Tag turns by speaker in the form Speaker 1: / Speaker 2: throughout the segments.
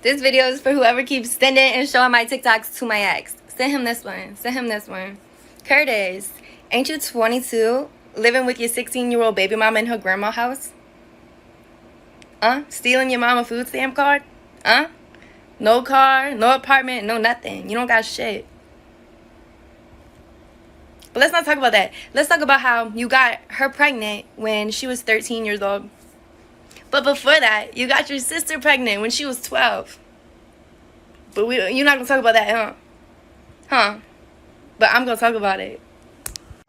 Speaker 1: This video is for whoever keeps sending and showing my TikToks to my ex. Send him this one. Send him this one. Curtis, ain't you 22, living with your 16-year-old baby mama in her grandma's house? Stealing your mama food stamp card? No car, no apartment, no nothing. You don't got shit. But let's not talk about that. Let's talk about how you got her pregnant when she was 13 years old. But before that, you got your sister pregnant when she was 12. But you're not going to talk about that, huh? But I'm going to talk about it.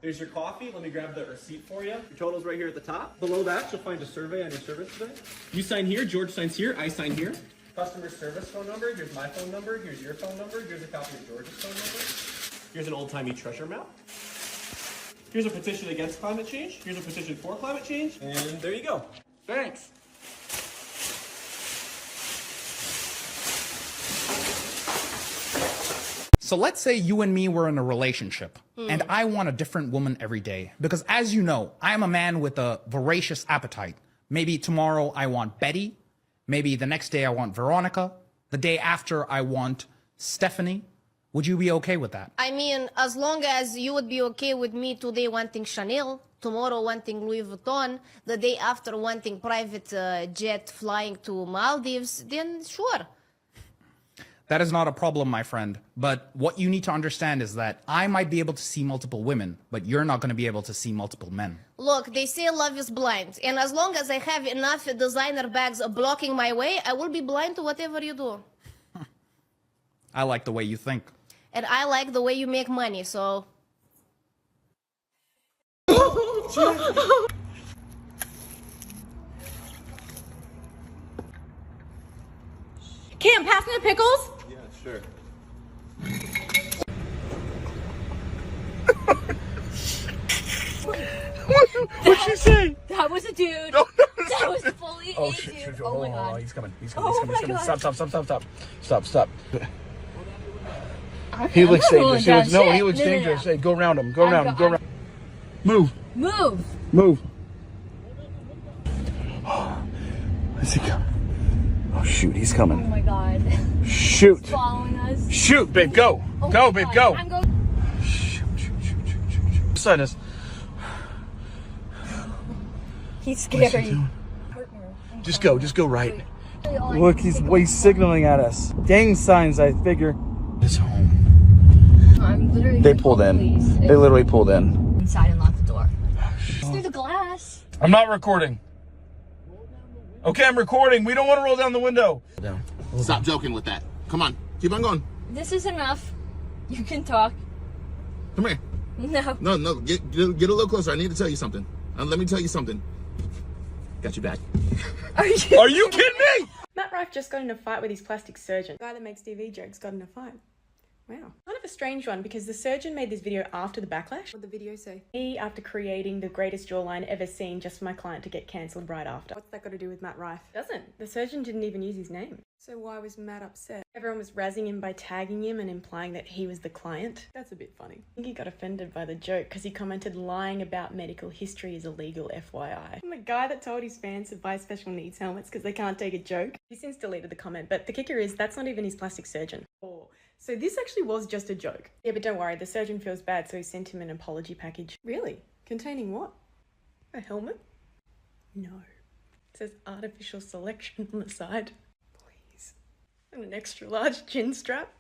Speaker 2: There's your coffee. Let me grab the receipt for you. Your total's right here at the top. Below that, you'll find a survey on your service today. You sign here, George signs here, I sign here. Customer service phone number. Here's my phone number. Here's your phone number. Here's a copy of George's phone number. Here's an old-timey treasure map. Here's a petition against climate change. Here's a petition for climate change. And there you go. Thanks.
Speaker 3: So let's say you and me were in a relationship and I want a different woman every day because, as you know, I'm a man with a voracious appetite. Maybe tomorrow I want Betty. Maybe the next day I want Veronica. The day after I want Stephanie. Would you be okay with that?
Speaker 4: I mean, as long as you would be okay with me today wanting Chanel, tomorrow wanting Louis Vuitton, the day after wanting private jet flying to Maldives, then sure.
Speaker 3: That is not a problem, my friend. But what you need to understand is that I might be able to see multiple women, but you're not going to be able to see multiple men.
Speaker 4: Look, they say love is blind. And as long as I have enough designer bags blocking my way, I will be blind to whatever you do.
Speaker 3: I like the way you think.
Speaker 4: And I like the way you make money, so...
Speaker 5: Cam, pass me the pickles?
Speaker 2: Yeah, sure. What'd she say?
Speaker 5: That was a dude.
Speaker 2: No,
Speaker 5: that was fully a dude. Oh my god.
Speaker 2: He's coming. He's
Speaker 5: Oh
Speaker 2: coming.
Speaker 5: my God.
Speaker 2: Stop. He looks dangerous. He looks dangerous. Hey, go around him. Go around. Move. Is he coming? Oh shoot, he's coming.
Speaker 5: Oh my god.
Speaker 2: Shoot.
Speaker 5: He's following us.
Speaker 2: Shoot, babe, go.
Speaker 5: Oh
Speaker 2: Go, babe,
Speaker 5: God.
Speaker 2: go.
Speaker 5: I'm going.
Speaker 2: Shoot. Beside us.
Speaker 5: He's
Speaker 2: What's he
Speaker 5: scary.
Speaker 2: doing?
Speaker 5: Partner.
Speaker 2: Just go right.
Speaker 6: Look, he's signaling at us. Gang signs, I figure.
Speaker 2: It's home.
Speaker 5: I'm literally.
Speaker 6: They pulled in. They literally pulled in.
Speaker 5: Inside and locked the door. It's through the glass.
Speaker 2: I'm not recording. Okay, I'm recording. We don't want to roll down the window.
Speaker 7: Stop joking with that. Come on. Keep on going.
Speaker 5: This is enough. You can talk.
Speaker 7: Come here.
Speaker 5: No.
Speaker 7: No. Get a little closer. I need to tell you something. Let me tell you something. Got you back.
Speaker 2: Are you kidding me?
Speaker 8: Matt Rife just got in a fight with his plastic surgeon. The guy that makes TV jokes got in a fight. Wow. Kind of a strange one because the surgeon made this video after the backlash. What did the video say? Me after creating the greatest jawline ever seen just for my client to get cancelled right after. What's that got to do with Matt Rife? Doesn't. The surgeon didn't even use his name. So why was Matt upset? Everyone was razzing him by tagging him and implying that he was the client. That's a bit funny. I think he got offended by the joke because he commented lying about medical history is illegal, FYI. And the guy that told his fans to buy special needs helmets because they can't take a joke. He since deleted the comment, but the kicker is that's not even his plastic surgeon. So this actually was just a joke. Yeah, but don't worry, the surgeon feels bad, so he sent him an apology package. Really? Containing what? A helmet? No. It says artificial selection on the side. Please. And an extra large chin strap.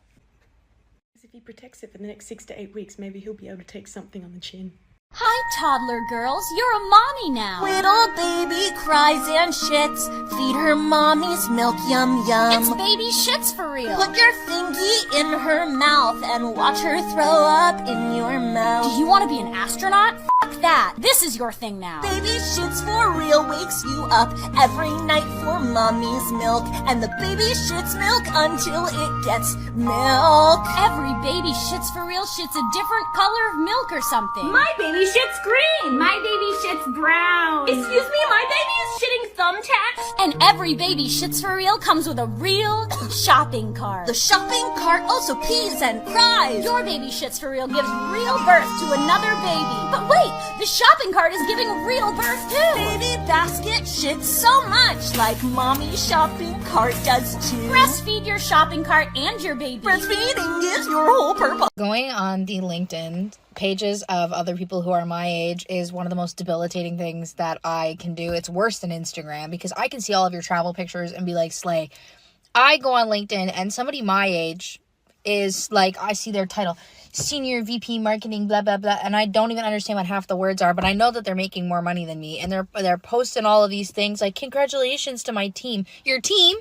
Speaker 8: Because if he protects it for the next 6 to 8 weeks, maybe he'll be able to take something on the chin.
Speaker 9: Hi, toddler girls. You're a mommy now. Little baby cries and shits. Feed her mommy's milk, yum yum. It's baby shits for real. Put your fingy in her mouth and watch her throw up in your mouth. Do you want to be an astronaut? Fuck that. This is your thing now. Baby shits for real wakes you up every night for mommy's milk. And the baby shits milk until it gets milk. Every baby shits for real shits a different color of milk or something.
Speaker 5: My baby shit's green. My baby shit's brown. Excuse me, my baby is shitting thumbtacks.
Speaker 9: And every baby shits for real comes with a real shopping cart. The shopping cart also pees and cries. Your baby shits for real gives real birth to another baby. But wait, The shopping cart is giving real birth too. Baby basket shits so much like mommy shopping cart does too. Breastfeed your shopping cart and your baby. Breastfeeding is your whole purpose.
Speaker 10: Going on the LinkedIn pages of other people who are my age is one of the most debilitating things that I can do. It's worse than Instagram because I can see all of your travel pictures and be like, slay. I go on LinkedIn and somebody my age is like, I see their title, Senior VP Marketing, blah, blah, blah, and I don't even understand what half the words are, but I know that they're making more money than me, and they're posting all of these things like, congratulations to my team. Your team?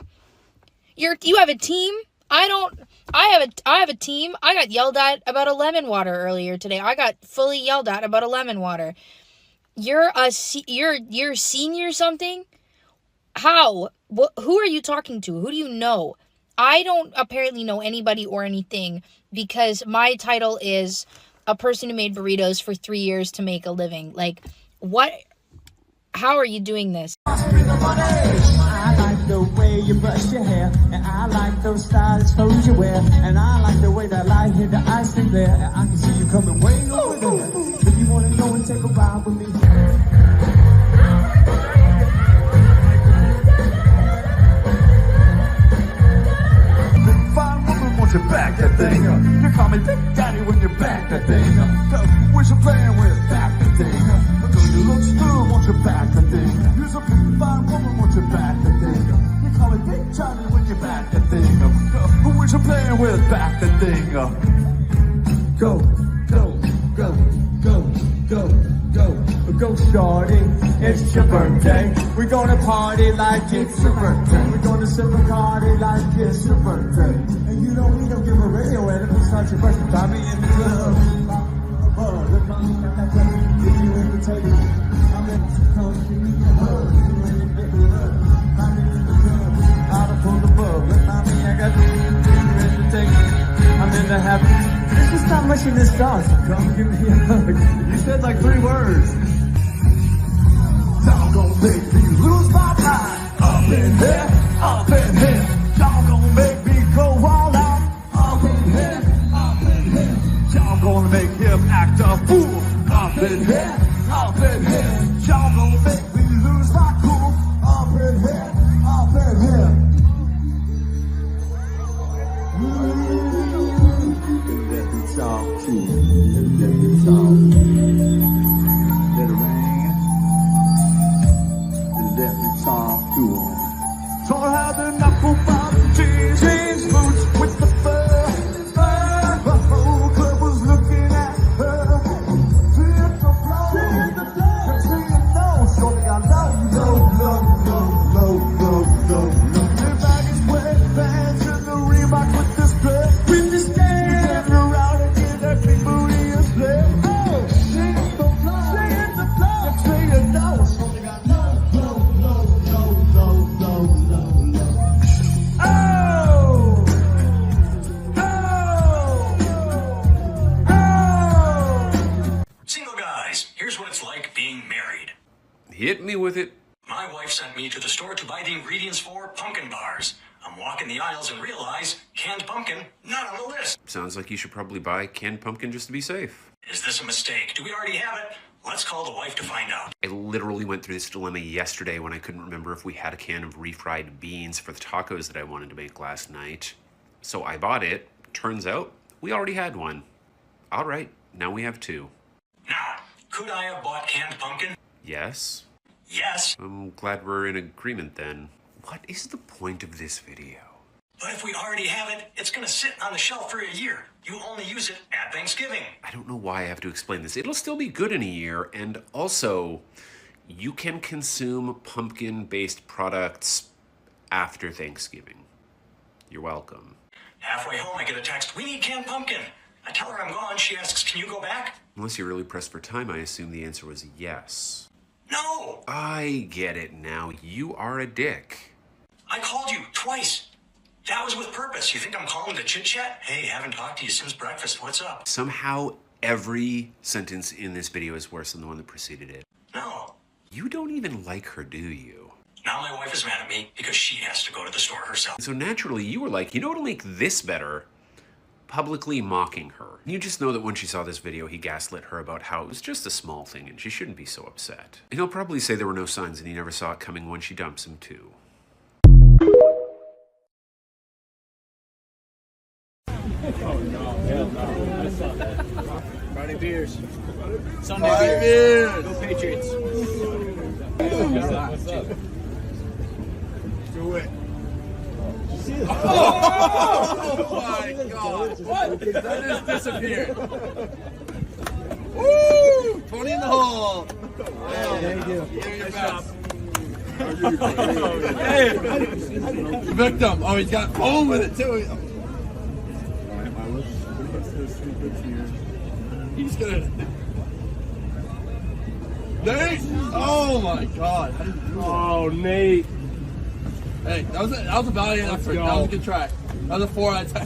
Speaker 10: You have a team? I have a team. I got yelled at about a lemon water earlier today. I got fully yelled at about a lemon water. You're senior something? How? Who are you talking to? Who do you know? I don't apparently know anybody or anything because my title is a person who made burritos for 3 years to make a living. Like, what? How are you doing this?
Speaker 11: I like the way you brush your hair, and I like those stylish clothes you wear, and I like the way that light hit the ice cream there, and I can see you coming way over there. If you wanna go and take a ride with me.
Speaker 12: You back that thing up. You call me Big Daddy when you back that thing up. Cause what you playing with, back that thing up. Cause you look good, won't you back that thing up. You're a big fine woman, won't you back that thing up. You call me Big Johnny when you back that thing up. Cause what you playing with, back that thing up.
Speaker 11: Go, go, go, go, go, go. Go, shorty, it's your birthday. We're gonna party like it's your birthday. We're gonna sip a party like it's your birthday. And you don't need to give a radio edit besides your birthday. Buy me in the club. Look, mommy, I got that. Give you in the table. I'm in the come give me a hug. You ain't get me up. Mommy in the club. Out of pull the bug. Look, mommy, I got that. Give you in the table. I'm in the happy. There's just not much in this song, so come give me a hug.
Speaker 12: You said like 3 words.
Speaker 11: Y'all gon' make me lose my mind. Up in here, up in here. Y'all gon' make me go all out. Up in here, up in here.
Speaker 12: Y'all gonna make him act a fool.
Speaker 11: Up in here, up in here. Y'all gon' make me lose my cool. Up in here, up in here. Let me talk to you. Let me talk. Let it rain. Let me talk to him.
Speaker 12: Don't have the knuckle bottom jeans, boots with the fur.
Speaker 11: The whole club was looking at her. Feel the flow, feel the flow. Just so you know, shorty, I love you. Low. Everybody's wearing pants in the Reebok with this dress. With this dance. You turn around and get that big booty and slip. Oh, sing the flow. Just so you know, shorty, I love you.
Speaker 13: Single guys, here's what it's like being married.
Speaker 14: Hit me with it.
Speaker 13: My wife sent me to the store to buy the ingredients for pumpkin bars. I'm walking the aisles and realize canned pumpkin not on the list.
Speaker 14: Sounds like you should probably buy canned pumpkin just to be safe.
Speaker 13: Is this a mistake? Do we already have it? Let's call the wife to find out.
Speaker 14: I literally went through this dilemma yesterday when I couldn't remember if we had a can of refried beans for the tacos that I wanted to make last night. So I bought it. Turns out we already had one. All right, now we have 2.
Speaker 13: Now, could I have bought canned pumpkin?
Speaker 14: Yes.
Speaker 13: Yes.
Speaker 14: I'm glad we're in agreement then. What is the point of this video?
Speaker 13: But if we already have it, it's gonna sit on the shelf for a year. You only use it at Thanksgiving.
Speaker 14: I don't know why I have to explain this. It'll still be good in a year, and also, you can consume pumpkin-based products after Thanksgiving. You're welcome.
Speaker 13: Halfway home, I get a text, we need canned pumpkin. I tell her I'm gone. She asks, can you go back?
Speaker 14: Unless you're really pressed for time, I assume the answer was yes.
Speaker 13: No!
Speaker 14: I get it now. You are a dick.
Speaker 13: I called you twice. That was with purpose. You think I'm calling to chit-chat? Hey, haven't talked to you since breakfast. What's up?
Speaker 14: Somehow, every sentence in this video is worse than the one that preceded it.
Speaker 13: No.
Speaker 14: You don't even like her, do you?
Speaker 13: Now my wife is mad at me because she has to go to the store herself.
Speaker 14: So naturally, you were like, you know what'll make this better? publicly mocking her. You just know that when she saw this video, he gaslit her about how it was just a small thing and she shouldn't be so upset. And he'll probably say there were no signs and he never saw it coming when she dumps him too.
Speaker 11: Oh no, hell no. I saw that. Friday beers. Sunday
Speaker 12: Friday
Speaker 11: beers.
Speaker 12: beers.
Speaker 11: Go Patriots.
Speaker 12: What's up? Do it.
Speaker 11: Oh my god. What? That just disappeared. Woo! 20 in the hole.
Speaker 12: Thank you.
Speaker 11: You're your best. Hey! Victim. Oh, he's got home with it too. He's gonna. Nate! Oh my god. How did you do that?
Speaker 6: Oh, Nate.
Speaker 11: Hey, that was a valiant effort. That was a good try. That was a 4 out of 10.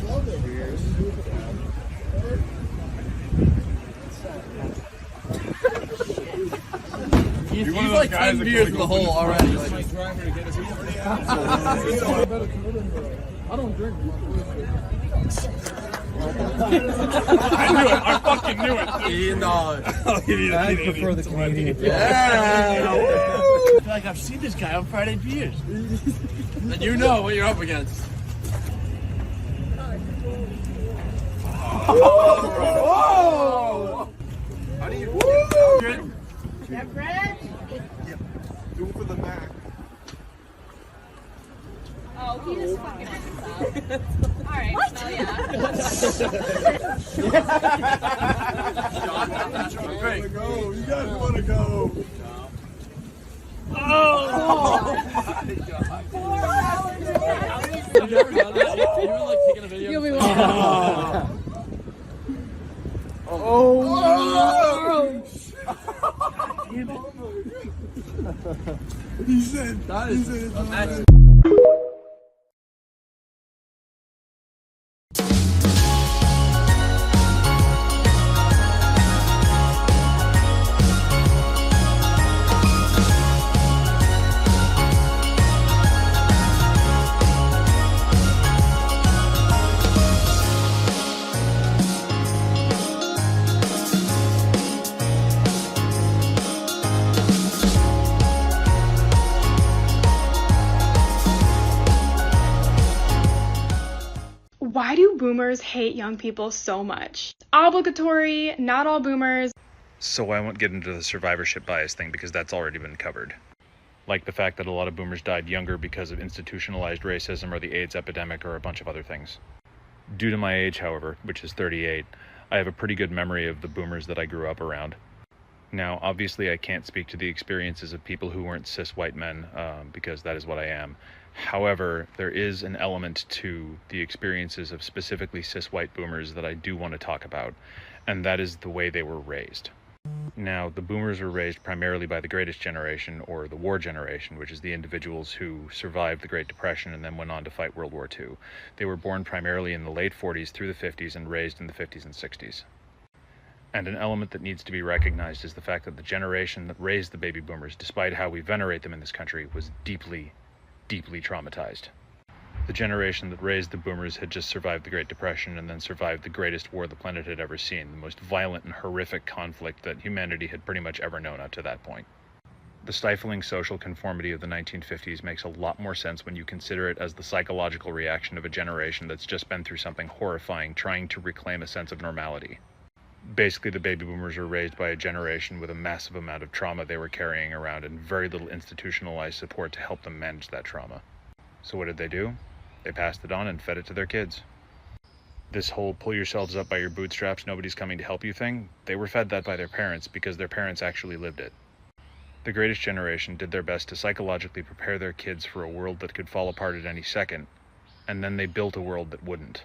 Speaker 11: He's like 10 beers in the hole already. Like,
Speaker 6: I don't drink.
Speaker 11: I knew it. I fucking knew it.
Speaker 6: I prefer the Canadian.
Speaker 11: Yeah. I feel like I've seen this guy on Friday beers. And you know what you're up against.
Speaker 12: Whoa! How do you do it for the back.
Speaker 5: Oh, he just fucking Alright, well, yeah.
Speaker 12: Go. You guys want to go.
Speaker 11: Oh! Have you ever done that? You ever like taking a video?
Speaker 5: You'll be
Speaker 12: He said that is.
Speaker 8: Why do boomers hate young people so much? Obligatory, not all boomers.
Speaker 15: So I won't get into the survivorship bias thing because that's already been covered. Like the fact that a lot of boomers died younger because of institutionalized racism or the AIDS epidemic or a bunch of other things. Due to my age, however, which is 38, I have a pretty good memory of the boomers that I grew up around. Now, obviously I can't speak to the experiences of people who weren't cis white men, because that is what I am. However, there is an element to the experiences of specifically cis white boomers that I do want to talk about, and that is the way they were raised. Now, the boomers were raised primarily by the greatest generation, or the war generation, which is the individuals who survived the Great Depression and then went on to fight World War II. They were born primarily in the late 40s through the 50s and raised in the 50s and 60s. And an element that needs to be recognized is the fact that the generation that raised the baby boomers, despite how we venerate them in this country, was deeply, deeply traumatized. The generation that raised the boomers had just survived the Great Depression and then survived the greatest war the planet had ever seen, the most violent and horrific conflict that humanity had pretty much ever known up to that point. The stifling social conformity of the 1950s makes a lot more sense when you consider it as the psychological reaction of a generation that's just been through something horrifying, trying to reclaim a sense of normality. Basically, the baby boomers were raised by a generation with a massive amount of trauma they were carrying around and very little institutionalized support to help them manage that trauma. So what did they do? They passed it on and fed it to their kids. This whole pull yourselves up by your bootstraps, nobody's coming to help you thing, they were fed that by their parents because their parents actually lived it. The greatest generation did their best to psychologically prepare their kids for a world that could fall apart at any second, and then they built a world that wouldn't.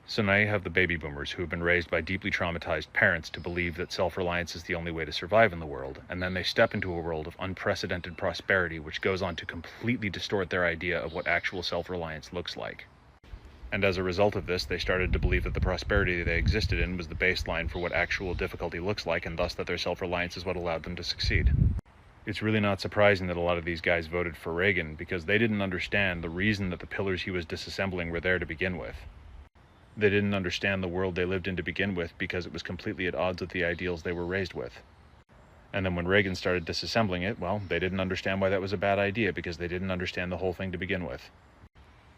Speaker 15: So now you have the baby boomers who have been raised by deeply traumatized parents to believe that self-reliance is the only way to survive in the world, and then they step into a world of unprecedented prosperity which goes on to completely distort their idea of what actual self-reliance looks like. And as a result of this, they started to believe that the prosperity they existed in was the baseline for what actual difficulty looks like, and thus that their self-reliance is what allowed them to succeed. It's really not surprising that a lot of these guys voted for Reagan, because they didn't understand the reason that the pillars he was disassembling were there to begin with. They didn't understand the world they lived in to begin with because it was completely at odds with the ideals they were raised with. And then when Reagan started disassembling it, well, they didn't understand why that was a bad idea because they didn't understand the whole thing to begin with.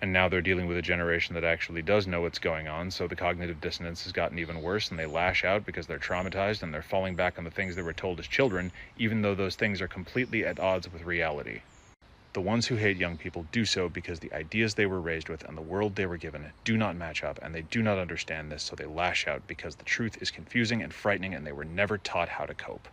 Speaker 15: And now they're dealing with a generation that actually does know what's going on, so the cognitive dissonance has gotten even worse, and they lash out because they're traumatized and they're falling back on the things they were told as children, even though those things are completely at odds with reality. The ones who hate young people do so because the ideas they were raised with and the world they were given do not match up, and they do not understand this, so they lash out because the truth is confusing and frightening and they were never taught how to cope.